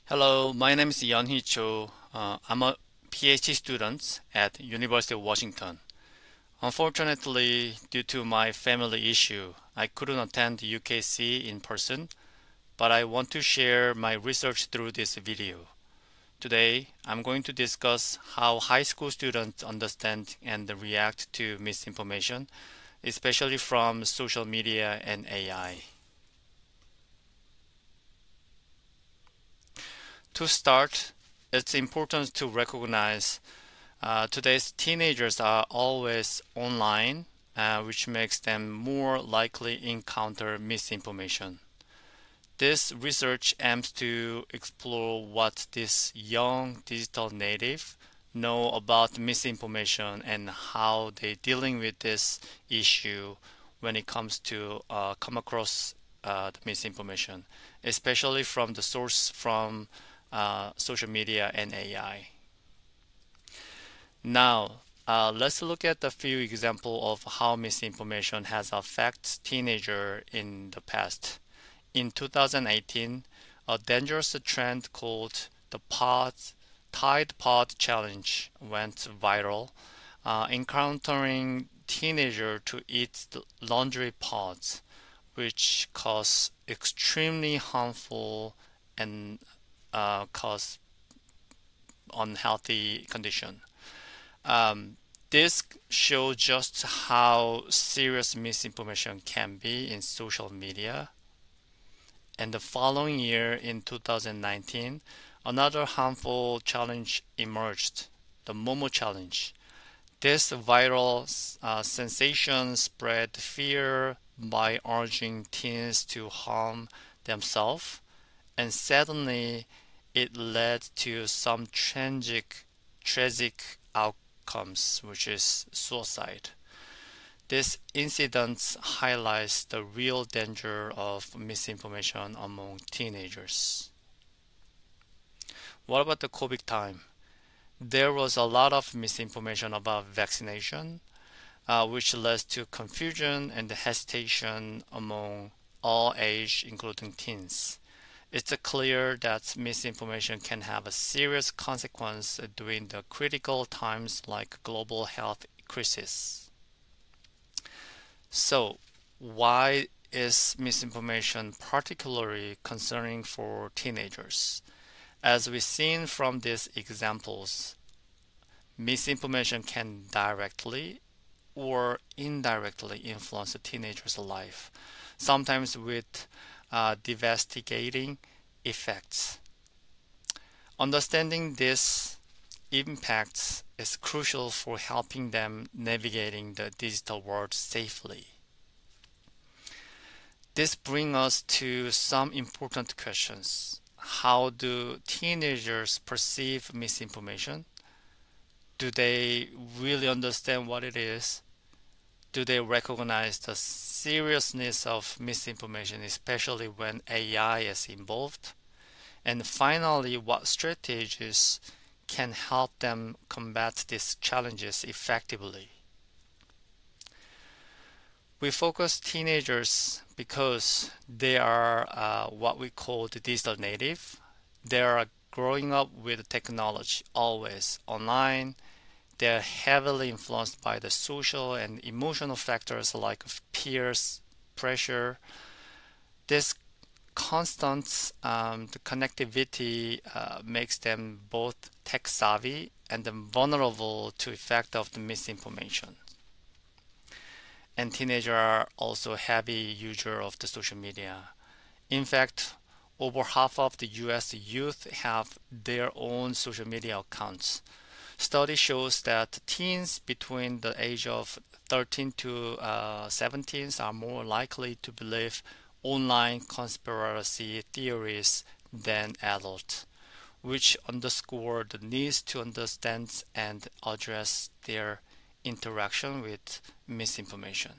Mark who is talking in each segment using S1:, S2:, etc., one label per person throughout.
S1: Hello, my name is Yeonhee Cho. I'm a PhD student at University of Washington. Unfortunately, due to my family issue, I couldn't attend UKC in person, but I want to share my research through this video. Today, I'm going to discuss how high school students understand and react to misinformation, especially from social media and AI. To start, it's important to recognize today's teenagers are always online, which makes them more likely encounter misinformation. This research aims to explore what these young digital natives know about misinformation and how they're dealing with this issue when it comes to come across the misinformation, especially from the source from social media and AI. Now, let's look at a few examples of how misinformation has affected teenagers in the past. In 2018, a dangerous trend called the Tide Pod Challenge went viral, encountering teenagers to eat the laundry pods, which cause extremely harmful and cause unhealthy condition. This shows just how serious misinformation can be in social media. And the following year, in 2019, another harmful challenge emerged, the Momo Challenge. This viral sensation spread fear by urging teens to harm themselves, and suddenly it led to some tragic outcomes, which is suicide. This incident highlights the real danger of misinformation among teenagers. What about the COVID time? There was a lot of misinformation about vaccination, which led to confusion and hesitation among all age, including teens. It's clear that misinformation can have a serious consequence during the critical times like global health crisis. So, why is misinformation particularly concerning for teenagers? As we've seen from these examples, misinformation can directly or indirectly influence a teenager's life, sometimes with devastating effects. Understanding these impacts is crucial for helping them navigating the digital world safely. This brings us to some important questions. How do teenagers perceive misinformation? Do they really understand what it is? Do they recognize the seriousness of misinformation, especially when AI is involved? And finally, what strategies can help them combat these challenges effectively? We focus teenagers because they are what we call the digital native. They are growing up with technology always online. They're heavily influenced by the social and emotional factors like peers, pressure. This constant the connectivity makes them both tech savvy and vulnerable to effect of the misinformation. And teenagers are also heavy user of the social media. In fact, over half of the US youth have their own social media accounts. Study shows that teens between the age of 13 to 17 are more likely to believe online conspiracy theories than adults, which underscore the need to understand and address their interaction with misinformation.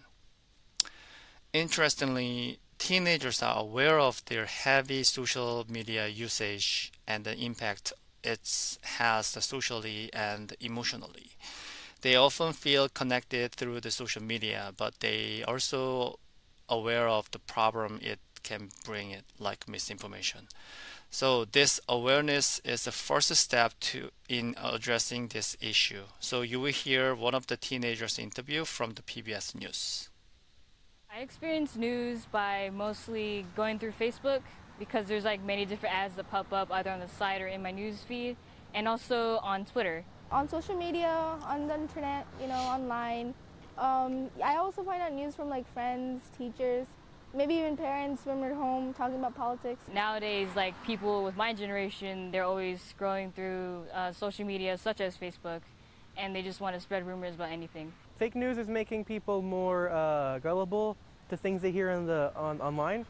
S1: Interestingly, teenagers are aware of their heavy social media usage and the impact it has socially and emotionally. They often feel connected through the social media, but they also aware of the problem it can bring it like misinformation. So this awareness is the first step to in addressing this issue. So you will hear one of the teenagers interview from the PBS News.
S2: I experience news by mostly going through Facebook because there's like many different ads that pop up either on the site or in my news feed, and also on Twitter.
S3: On social media, on the internet, online. I also find out news from like friends, teachers, maybe even parents when we're home talking about politics.
S2: Nowadays, like people with my generation, they're always scrolling through social media such as Facebook, and they just want to spread rumors about anything.
S4: Fake news is making people more gullible to things they hear online.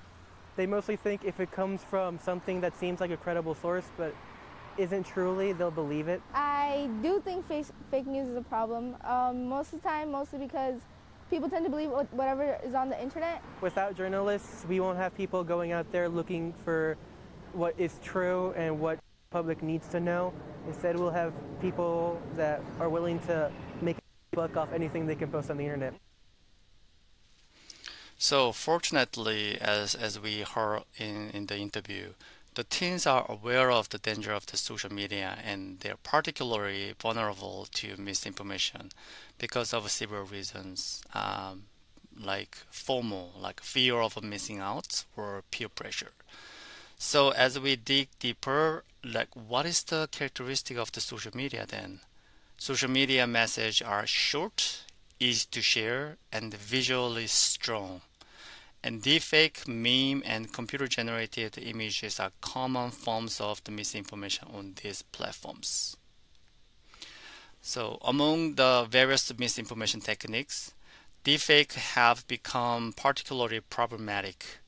S4: They mostly think if it comes from something that seems like a credible source but isn't truly, they'll believe it.
S3: I do think fake news is a problem. Most of the time, mostly because people tend to believe whatever is on the internet.
S4: Without journalists, we won't have people going out there looking for what is true and what the public needs to know. Instead, we'll have people that are willing to make a buck off anything they can post on the internet.
S1: So fortunately, as we heard in the interview, the teens are aware of the danger of the social media and they're particularly vulnerable to misinformation because of several reasons, like FOMO, like fear of missing out, or peer pressure. So as we dig deeper, like what is the characteristic of the social media then? Social media messages are short, easy to share, and visually strong. And deepfake, meme, and computer-generated images are common forms of the misinformation on these platforms. So among the various misinformation techniques, deepfake have become particularly problematic.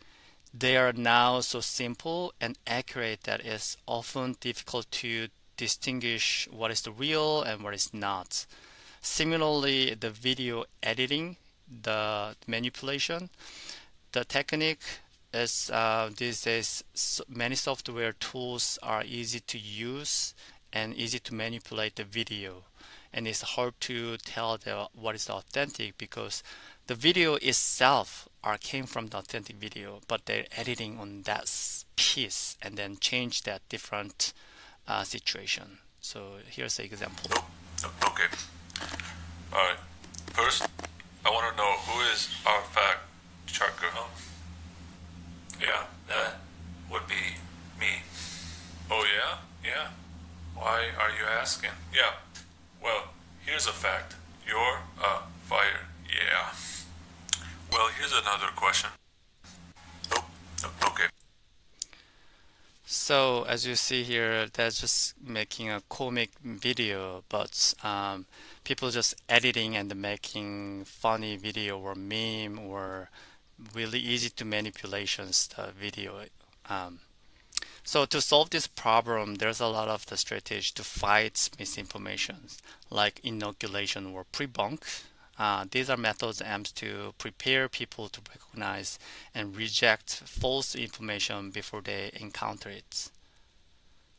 S1: They are now so simple and accurate that it's often difficult to distinguish what is the real and what is not. Similarly, the video editing, the manipulation, the technique is these days many software tools are easy to use and easy to manipulate the video, and it's hard to tell what is authentic because the video itself came from the authentic video, but they're editing on that piece and then change that different situation. So here's an example.
S5: Okay. All right. First, I want to know who is our fact checker, huh? Yeah, that would be me. Oh, yeah? Yeah. Why are you asking? Yeah. Well, here's a fact. You're a fire. Yeah. Well, here's another question. Nope. Okay.
S1: So as you see here, that's just making a comic video, but people just editing and making funny video or meme or really easy to manipulations the video. So to solve this problem, there's a lot of the strategy to fight misinformation, like inoculation or pre-bunk. These are methods aimed to prepare people to recognize and reject false information before they encounter it.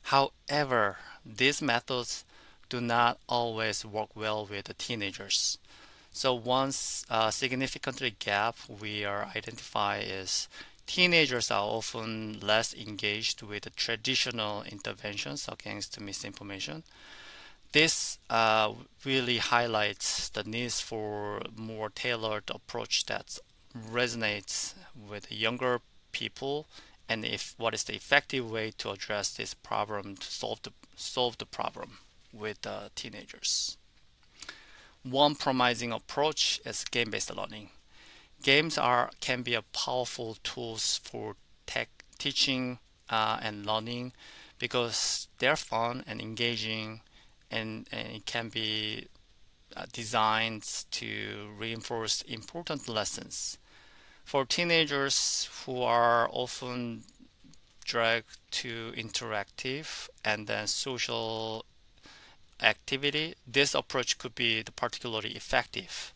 S1: However, these methods do not always work well with the teenagers. So one significant gap we are identify is teenagers are often less engaged with the traditional interventions against misinformation. This really highlights the need for more tailored approach that resonates with younger people, and if what is the effective way to address this problem to solve the problem with teenagers. One promising approach is game-based learning. Games can be a powerful tools for teaching and learning because they're fun and engaging, and it can be designed to reinforce important lessons. For teenagers who are often dragged to interactive and then social activity, this approach could be particularly effective.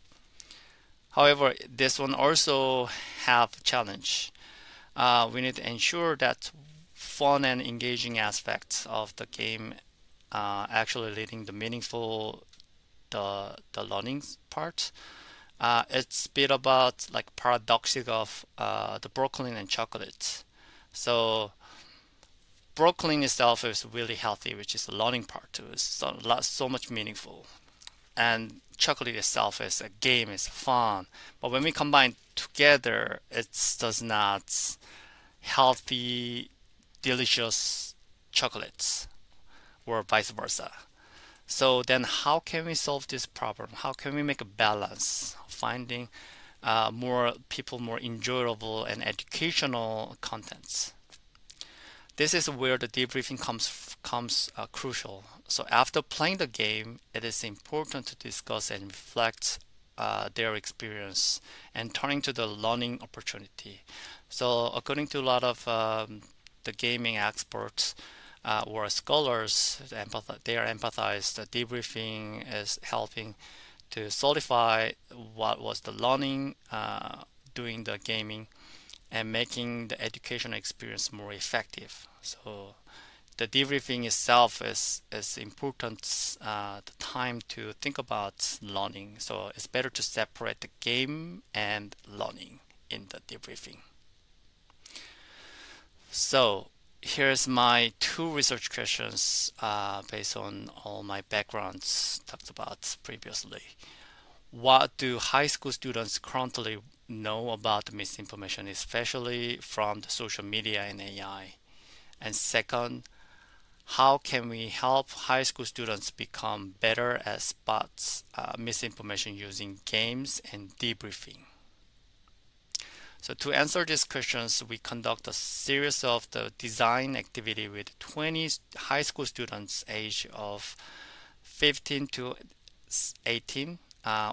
S1: However, this one also have a challenge. We need to ensure that fun and engaging aspects of the game actually leading the meaningful the learning part. It's a bit about like paradoxic of the broccoli and chocolate. So broccoli itself is really healthy, which is the learning part too. It's so much meaningful. And chocolate itself is a game, it's fun. But when we combine together, it does not healthy, delicious chocolates or vice versa. So then how can we solve this problem? How can we make a balance, finding more people more enjoyable and educational contents? This is where the debriefing comes crucial. So after playing the game, it is important to discuss and reflect their experience and turning to the learning opportunity. So according to a lot of the gaming experts or scholars, they are empathized that debriefing is helping to solidify what was the learning during the gaming and making the educational experience more effective. So the debriefing itself is important the time to think about learning. So it's better to separate the game and learning in the debriefing. So here's my 2 research questions based on all my backgrounds talked about previously. What do high school students currently know about misinformation, especially from the social media and AI? And second, how can we help high school students become better at spot misinformation using games and debriefing? So to answer these questions, we conduct a series of the design activity with 20 high school students age of 15 to 18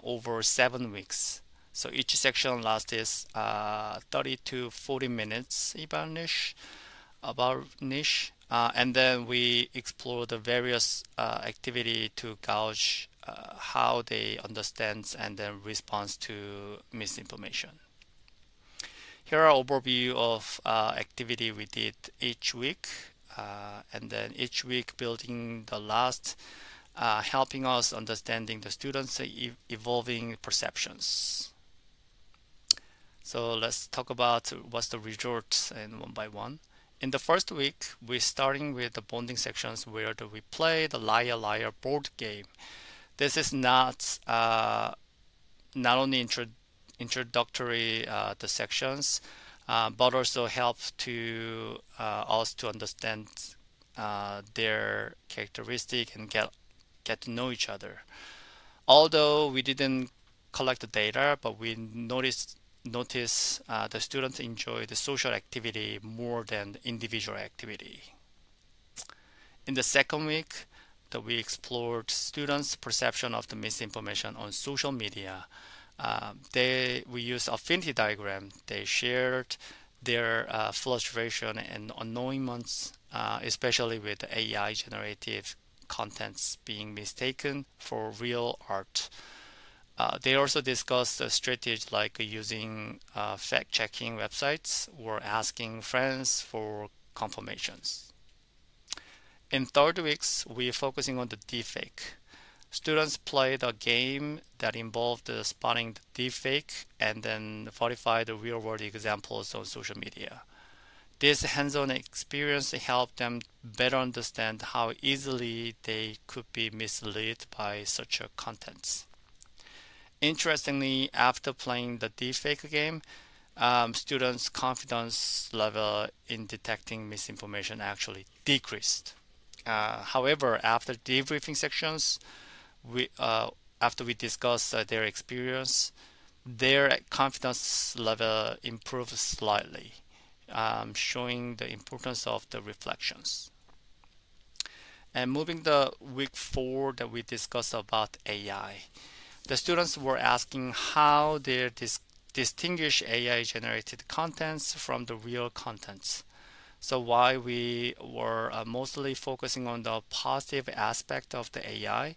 S1: over 7 weeks. So each section lasts 30 to 40 minutes about niche. And then we explore the various activity to gauge how they understand and then respond to misinformation. Here are overview of activity we did each week, and then each week building the last, helping us understanding the students' evolving perceptions. So let's talk about what's the results and one by one. In the first week, we're starting with the bonding sections where we play the Liar Liar board game. This is not only introductory the sections, but also help to us to understand their characteristic and get to know each other. Although we didn't collect the data, but we notice the students enjoy the social activity more than the individual activity. In the second week, we explored students' perception of the misinformation on social media. We used affinity diagram. They shared their frustration and annoyance, especially with AI generative contents being mistaken for real art. They also discussed a strategy like using fact-checking websites or asking friends for confirmations. In third weeks, we're focusing on the deepfake. Students played a game that involved spotting the deepfake and then verify the real-world examples on social media. This hands-on experience helped them better understand how easily they could be misled by such contents. Interestingly, after playing the deepfake game, students' confidence level in detecting misinformation actually decreased. However, after debriefing sections, after we discuss their experience, their confidence level improved slightly, showing the importance of the reflections. And moving to week 4 that we discussed about AI. The students were asking how they distinguish AI-generated contents from the real contents. So while we were mostly focusing on the positive aspect of the AI,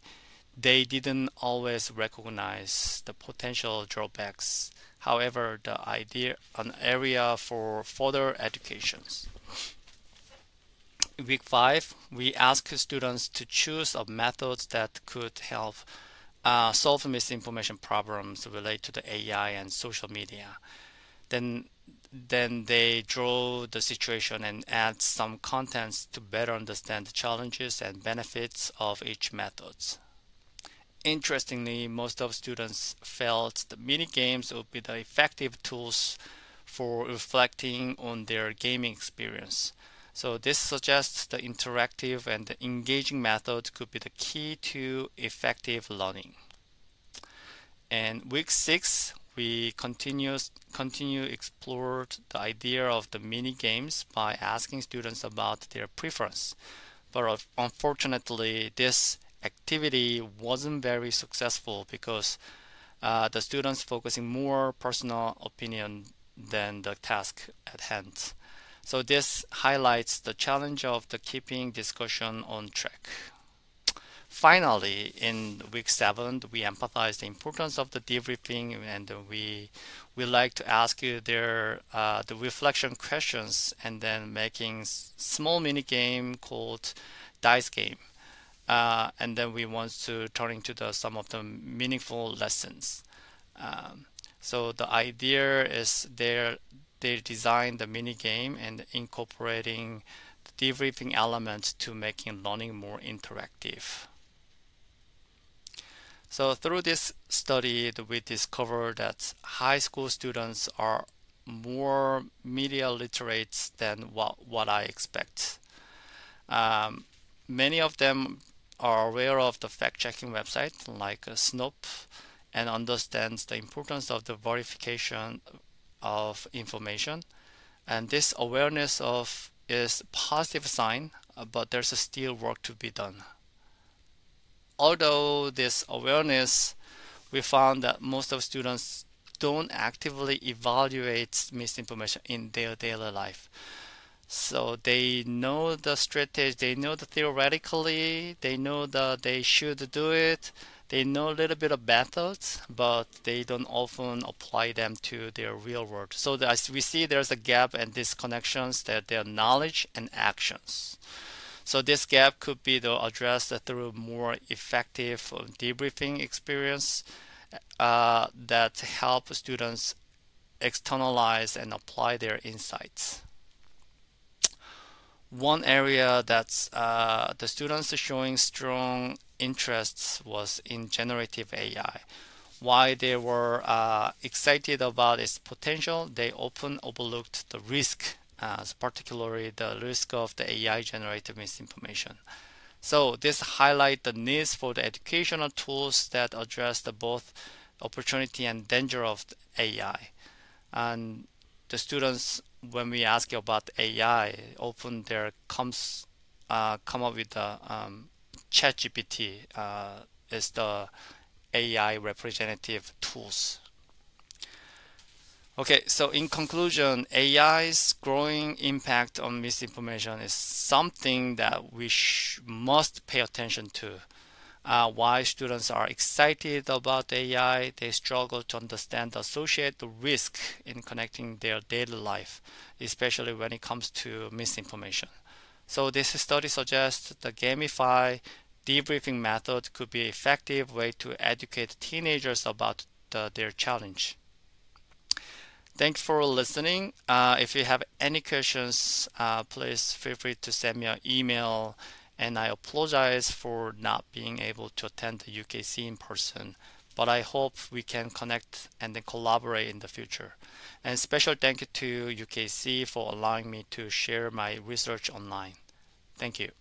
S1: they didn't always recognize the potential drawbacks. However, an area for further educations. Week 5, we asked students to choose a method that could help solve misinformation problems related to the AI and social media. Then then they draw the situation and add some contents to better understand the challenges and benefits of each method. Interestingly, most of students felt the mini games would be the effective tools for reflecting on their gaming experience. So this suggests the interactive and the engaging method could be the key to effective learning. And week 6, we continue explore the idea of the mini games by asking students about their preference. But unfortunately, this activity wasn't very successful because the students focusing more personal opinion than the task at hand. So this highlights the challenge of the keeping discussion on track. Finally, in week 7, we emphasize the importance of the debriefing, and we like to ask you the reflection questions, and then making small mini game called dice game, and then we want to turn into some of the meaningful lessons. So the idea is they design the mini game and incorporating the debriefing element to making learning more interactive. So through this study, we discovered that high school students are more media literate than what I expect. Many of them are aware of the fact-checking website like Snoop and understands the importance of the verification of information. And this awareness is a positive sign, but there's still work to be done. Although this awareness, we found that most of students don't actively evaluate misinformation in their daily life. So they know the strategy, they know the theoretically, they know that they should do it, they know a little bit of methods, but they don't often apply them to their real world. So as we see, there's a gap and disconnections that their knowledge and actions. So this gap could be addressed through more effective debriefing experience that help students externalize and apply their insights. One area that the students are showing strong interests was in generative AI. While they were excited about its potential, they often overlooked the risk, particularly the risk of the AI-generated misinformation. So this highlights the needs for the educational tools that address both opportunity and danger of the AI. And the students, when we ask about AI, often there come up with the ChatGPT is the AI representative tools. Okay, so in conclusion, AI's growing impact on misinformation is something that we must pay attention to. Why students are excited about AI, they struggle to understand the associated risk in connecting their daily life, especially when it comes to misinformation. So this study suggests the gamify debriefing method could be an effective way to educate teenagers about their challenge. Thanks for listening. If you have any questions, please feel free to send me an email. And I apologize for not being able to attend the UKC in person, but I hope we can connect and then collaborate in the future. And special thank you to UKC for allowing me to share my research online. Thank you.